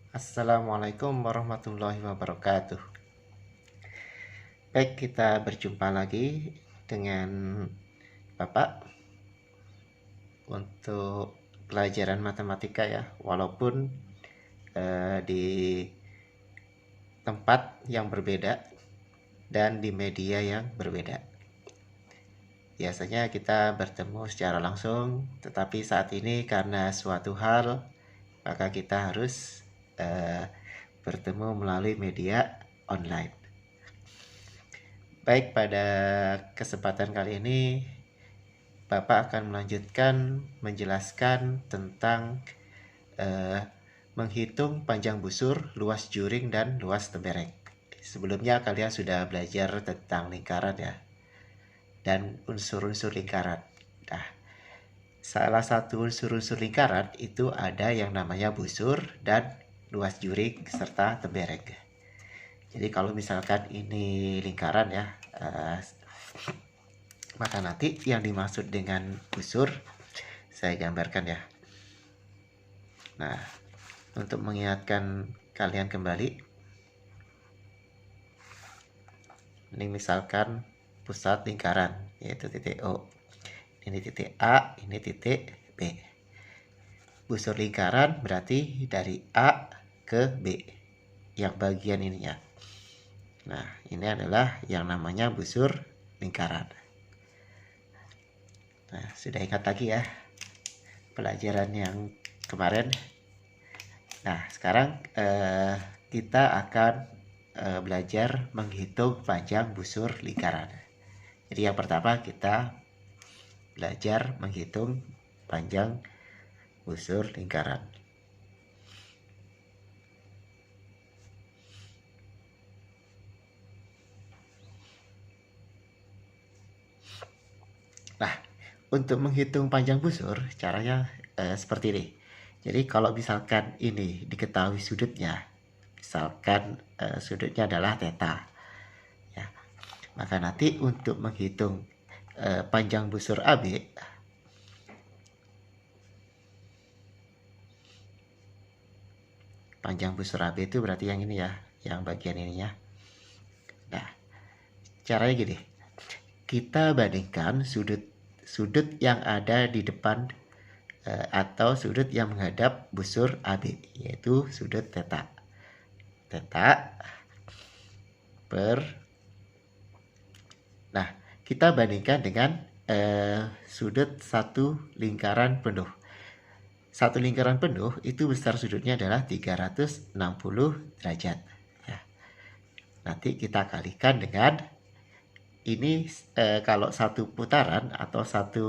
Assalamualaikum warahmatullahi wabarakatuh. Baik, kita berjumpa lagi dengan Bapak untuk pelajaran matematika ya, walaupun di tempat yang berbeda dan di media yang berbeda. Biasanya kita bertemu secara langsung, tetapi saat ini karena suatu hal, maka kita harus bertemu melalui media online. Baik, pada kesempatan kali ini Bapak akan melanjutkan menjelaskan tentang menghitung panjang busur, luas juring, dan luas tembereng. Sebelumnya kalian sudah belajar tentang lingkaran ya, dan unsur-unsur lingkaran. Nah, salah satu unsur-unsur lingkaran itu ada yang namanya busur dan luas juring serta tembereng. Jadi kalau misalkan ini lingkaran ya, maka nanti yang dimaksud dengan busur saya gambarkan ya. Nah, untuk mengingatkan kalian kembali, ini misalkan pusat lingkaran yaitu titik O. Ini titik A, ini titik B. Busur lingkaran berarti dari A ke B, yang bagian ininya. Nah, ini adalah yang namanya busur lingkaran. Nah, sudah ingat lagi ya pelajaran yang kemarin. Nah, sekarang kita akan belajar menghitung panjang busur lingkaran. Jadi yang pertama kita belajar menghitung panjang busur lingkaran. Nah, untuk menghitung panjang busur caranya seperti ini. Jadi kalau misalkan ini diketahui sudutnya, misalkan sudutnya adalah theta ya, maka nanti untuk menghitung panjang busur AB, panjang busur AB itu berarti yang ini ya, yang bagian ininya. Nah, caranya gini, kita bandingkan sudut yang ada di depan atau sudut yang menghadap busur AB, yaitu sudut theta. Theta per, nah kita bandingkan dengan sudut satu lingkaran penuh. Satu lingkaran penuh itu besar sudutnya adalah 360 derajat ya. Nanti kita kalikan dengan ini, kalau satu putaran atau satu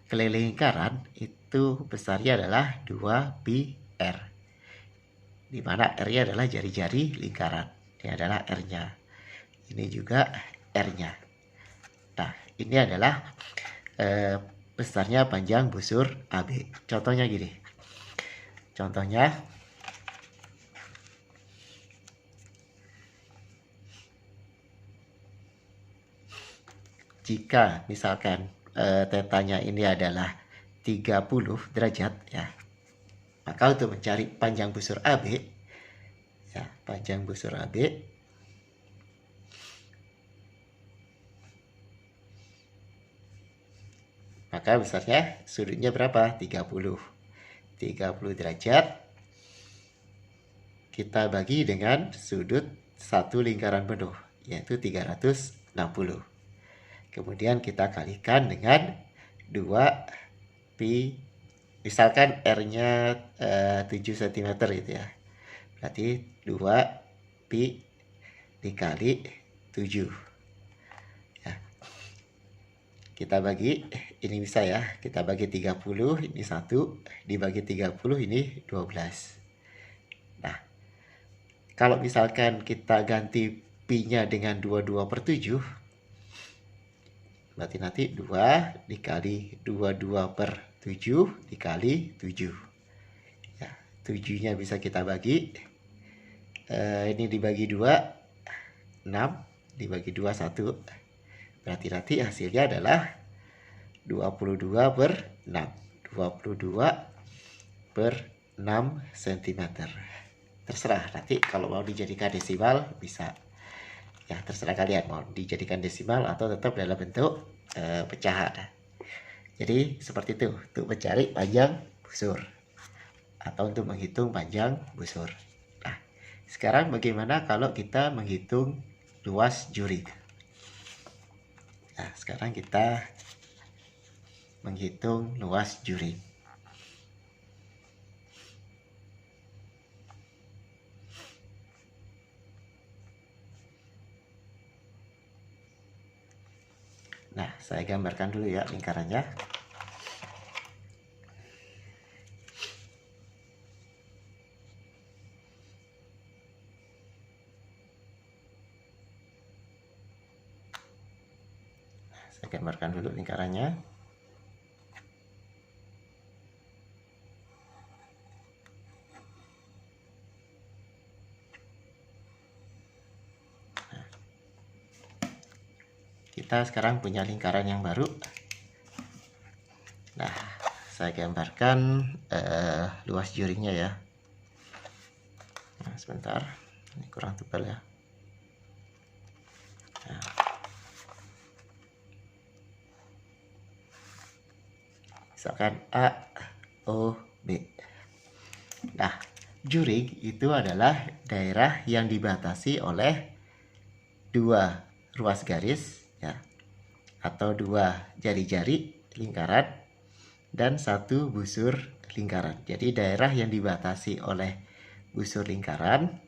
keliling lingkaran itu besarnya adalah 2 pi R, di mana R-nya adalah jari-jari lingkaran. Ini adalah R-nya, ini juga R-nya. Nah, ini adalah besarnya panjang busur AB. Contohnya gini. Contohnya jika misalkan tetanya ini adalah 30 derajat ya, maka untuk mencari panjang busur AB ya, panjang busur AB maka besarnya sudutnya berapa? 30 derajat kita bagi dengan sudut satu lingkaran penuh, yaitu 360. Kemudian kita kalikan dengan 2 pi, misalkan R-nya 7 cm gitu ya. Berarti 2 pi dikali 7. Ya. Kita bagi, ini bisa ya, kita bagi 30, ini 1, dibagi 30, ini 12. Nah, kalau misalkan kita ganti pi-nya dengan 22/7, berarti nanti 2 dikali 22/7 dikali 7 ya, 7-nya bisa kita bagi, ini dibagi 2, 6, dibagi 2, 1, berarti nanti hasilnya adalah 22/6, 22/6 cm. terserah, nanti kalau mau dijadikan desimal bisa, ya terserah kalian mau dijadikan desimal atau tetap dalam bentuk pecahan. Jadi seperti itu untuk mencari panjang busur atau untuk menghitung panjang busur. Nah, sekarang bagaimana kalau kita menghitung luas juring? Nah, sekarang kita menghitung luas juring. Nah, saya gambarkan dulu ya lingkarannya. Saya gambarkan dulu lingkarannya. Kita sekarang punya lingkaran yang baru. Nah, saya gambarkan luas juringnya ya. Nah, sebentar, ini kurang tebal ya. Nah, misalkan A, O, B. Nah, juring itu adalah daerah yang dibatasi oleh dua ruas garis ya, atau dua jari-jari lingkaran dan satu busur lingkaran. Jadi daerah yang dibatasi oleh busur lingkaran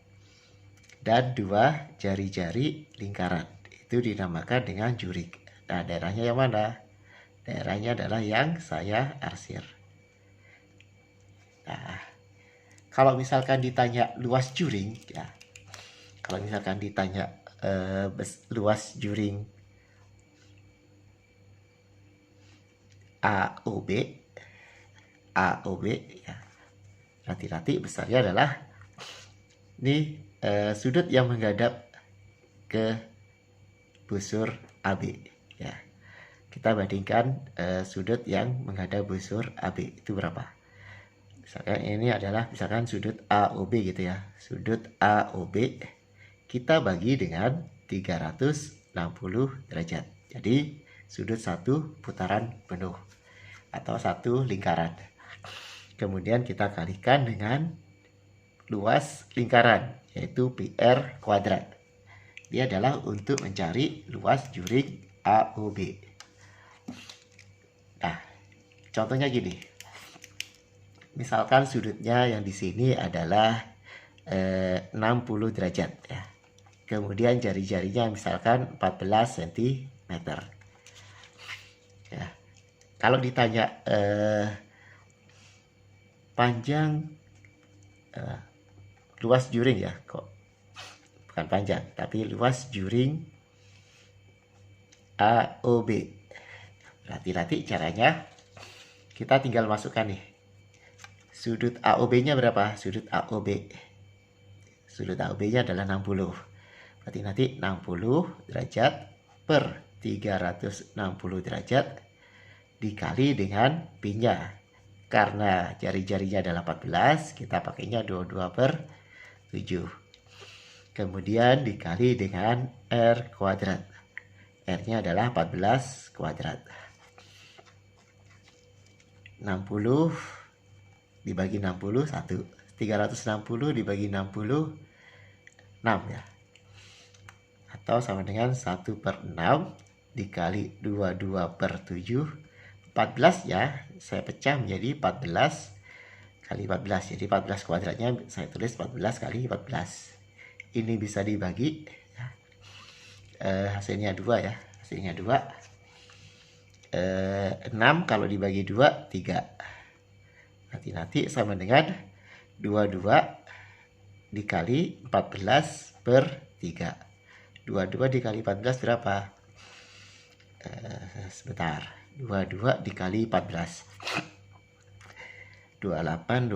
dan dua jari-jari lingkaran itu dinamakan dengan juring. Nah, daerahnya yang mana? Daerahnya adalah yang saya arsir. Nah, kalau misalkan ditanya luas juring ya, kalau misalkan ditanya luas juring AOB ya, nanti besarnya adalah ini sudut yang menghadap ke busur AB ya. Kita bandingkan sudut yang menghadap busur AB itu berapa. Misalkan ini adalah misalkan sudut AOB gitu ya. Sudut AOB kita bagi dengan 360 derajat. Jadi sudut satu putaran penuh atau satu lingkaran. Kemudian kita kalikan dengan luas lingkaran, yaitu PR kuadrat. Dia adalah untuk mencari luas juring AOB. Nah, contohnya gini. Misalkan sudutnya yang di sini adalah 60 derajat ya. Kemudian jari-jarinya misalkan 14 cm. Ya. Kalau ditanya panjang luas juring ya, kok bukan panjang, tapi luas juring AOB. Berarti caranya kita tinggal masukkan nih. Sudut AOB-nya berapa? Sudut AOB-nya adalah 60. Berarti nanti 60 derajat per 360 derajat dikali dengan pi-nya. Karena jari-jarinya adalah 14, kita pakainya 22 per 7. Kemudian dikali dengan R kuadrat. R-nya adalah 14 kuadrat. 60 dibagi 60, 1. 360 dibagi 60, 6 ya. Atau sama dengan 1 per 6 dikali 22 per 7. 14 ya, saya pecah menjadi 14 kali 14. Jadi 14 kuadratnya saya tulis 14 kali 14. Ini bisa dibagi ya. Hasilnya 2 ya. Hasilnya 2. 6 kalau dibagi 2, 3. Nanti sama dengan 22 dikali 14 per 3. 22 dikali 14 berapa? Sebentar. 22 dikali 14. 28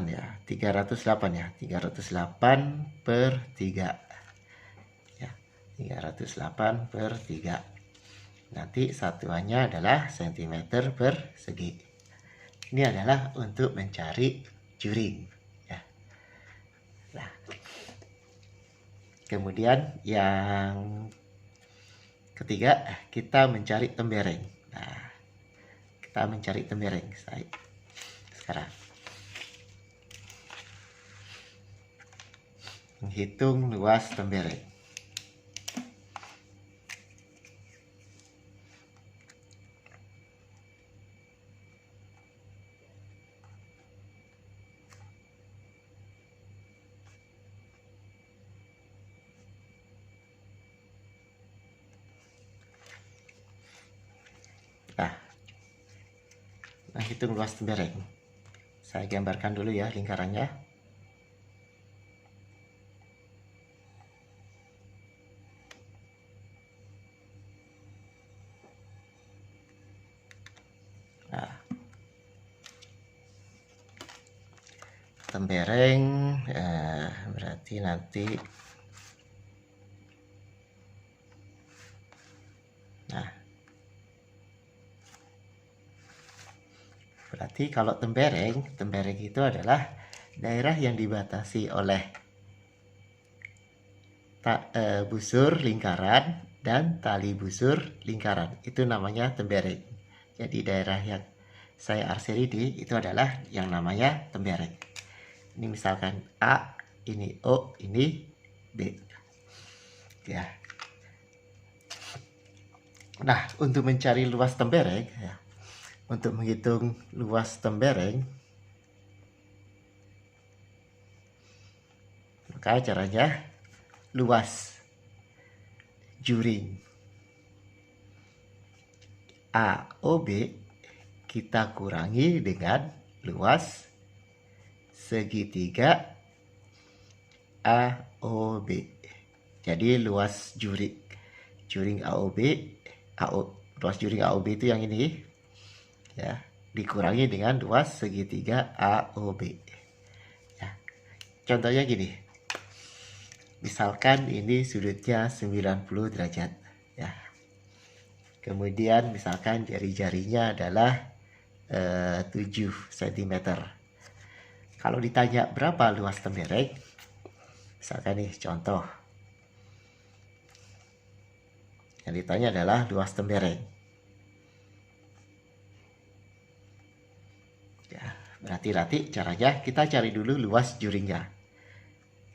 ya. 308 ya. 308 per 3. Ya. 308 per 3. Nanti satuannya adalah cm persegi. Ini adalah untuk mencari juring ya. Nah, Kemudian yang ketiga, kita mencari tembereng. Nah, kita mencari tembereng sekarang. Menghitung luas tembereng. Nah, hitung luas tembereng. Saya gambarkan dulu ya lingkarannya. Nah, tembereng berarti nanti berarti kalau tembereng itu adalah daerah yang dibatasi oleh busur lingkaran dan tali busur lingkaran. Itu namanya tembereng. Jadi daerah yang saya arsiri di itu adalah yang namanya tembereng. Ini misalkan A, ini O, ini B. Ya. Nah, untuk mencari luas tembereng, ya, untuk menghitung luas tembereng, maka caranya luas juring AOB kita kurangi dengan luas segitiga AOB. Jadi luas juring AOB, luas juring AOB itu yang ini ya, dikurangi dengan luas segitiga AOB. Ya. Contohnya gini. Misalkan ini sudutnya 90 derajat ya. Kemudian misalkan jari-jarinya adalah 7 cm. Kalau ditanya berapa luas tembereng, misalkan nih contoh, yang ditanya adalah luas tembereng. Ya, berarti caranya kita cari dulu luas juringnya.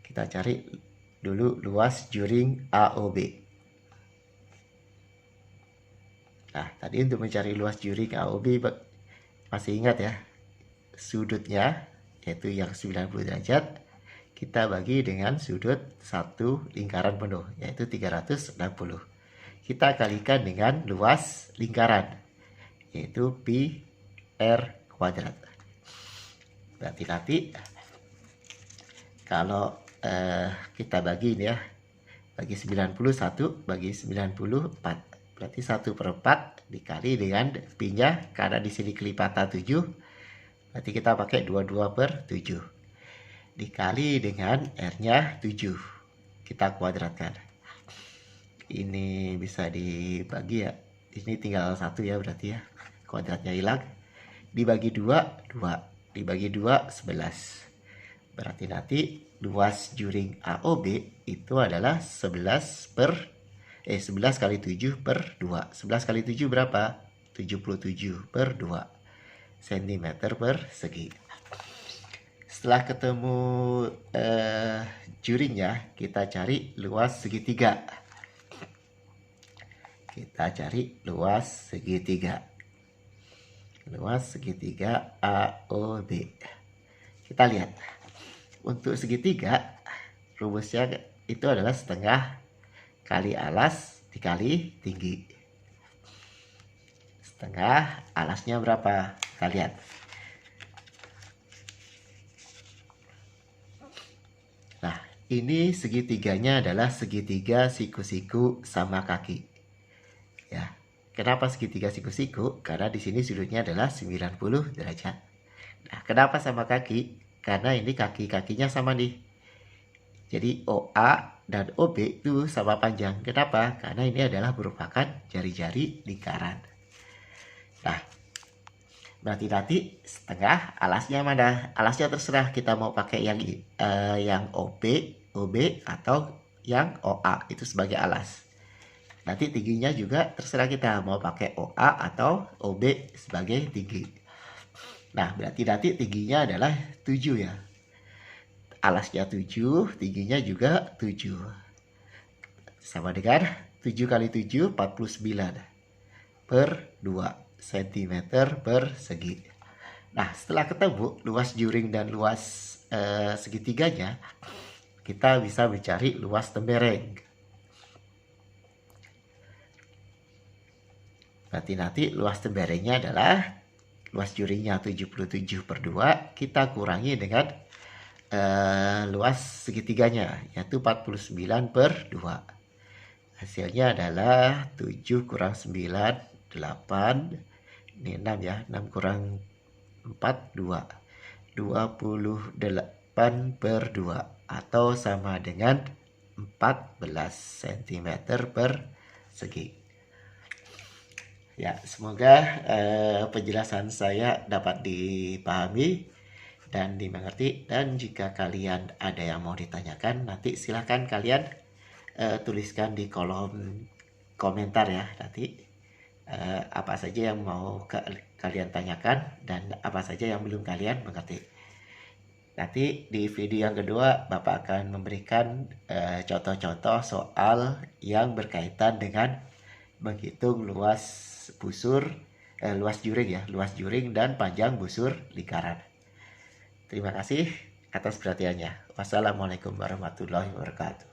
Kita cari dulu luas juring AOB. Nah, tadi untuk mencari luas juring AOB masih ingat ya, sudutnya yaitu yang 90 derajat kita bagi dengan sudut satu lingkaran penuh yaitu 360. Kita kalikan dengan luas lingkaran yaitu pi r kuadrat. Berarti nanti kalau kita bagi ini ya, bagi 91 bagi 94, berarti 1/4 dikali dengan pi-nya, karena di sini kelipatan 7, berarti kita pakai 22/7 dikali dengan r-nya 7, kita kuadratkan. Ini bisa dibagi ya, ini tinggal 1 ya, berarti ya kuadratnya hilang, dibagi 2 2, dibagi 2 11. Berarti nanti luas juring AOB itu adalah 11 kali 7/2. 11 kali 7 berapa? 77/2 cm persegi. Setelah ketemu juringnya, kita cari luas segitiga. Kita cari luas segitiga. Luas segitiga AOB. Kita lihat. Untuk segitiga, rumusnya itu adalah setengah kali alas dikali tinggi. Setengah alasnya berapa? Kita lihat. Nah, ini segitiganya adalah segitiga siku-siku sama kaki. Ya, kenapa segitiga siku-siku? Karena di sini sudutnya adalah 90 derajat. Nah, kenapa sama kaki? Karena ini kaki-kakinya sama nih. Jadi OA dan OB itu sama panjang. Kenapa? Karena ini adalah merupakan jari-jari lingkaran. Nah, berarti nanti setengah alasnya mana? Alasnya terserah, kita mau pakai yang OB atau yang OA itu sebagai alas. Nanti tingginya juga terserah kita mau pakai OA atau OB sebagai tinggi. Nah, berarti nanti tingginya adalah 7 ya. Alasnya 7, tingginya juga 7. Sama dengan 7 kali 7, 49 per 2 cm persegi. Nah, setelah ketemu luas juring dan luas segitiganya, kita bisa mencari luas tembereng. Berarti nanti luas temberengnya adalah luas juringnya 77 per 2, kita kurangi dengan luas segitiganya, yaitu 49 per 2. Hasilnya adalah 7 kurang 9, 8. Ini 6 ya, 6 kurang 4, 2. 28 per 2 atau sama dengan 14 cm persegi. Ya, semoga penjelasan saya dapat dipahami dan dimengerti. Dan jika kalian ada yang mau ditanyakan, nanti silahkan kalian tuliskan di kolom komentar ya. Nanti apa saja yang mau kalian tanyakan dan apa saja yang belum kalian mengerti. Nanti di video yang kedua Bapak akan memberikan contoh-contoh soal yang berkaitan dengan menghitung luas busur, luas juring ya, luas juring dan panjang busur lingkaran. Terima kasih atas perhatiannya. Wassalamualaikum warahmatullahi wabarakatuh.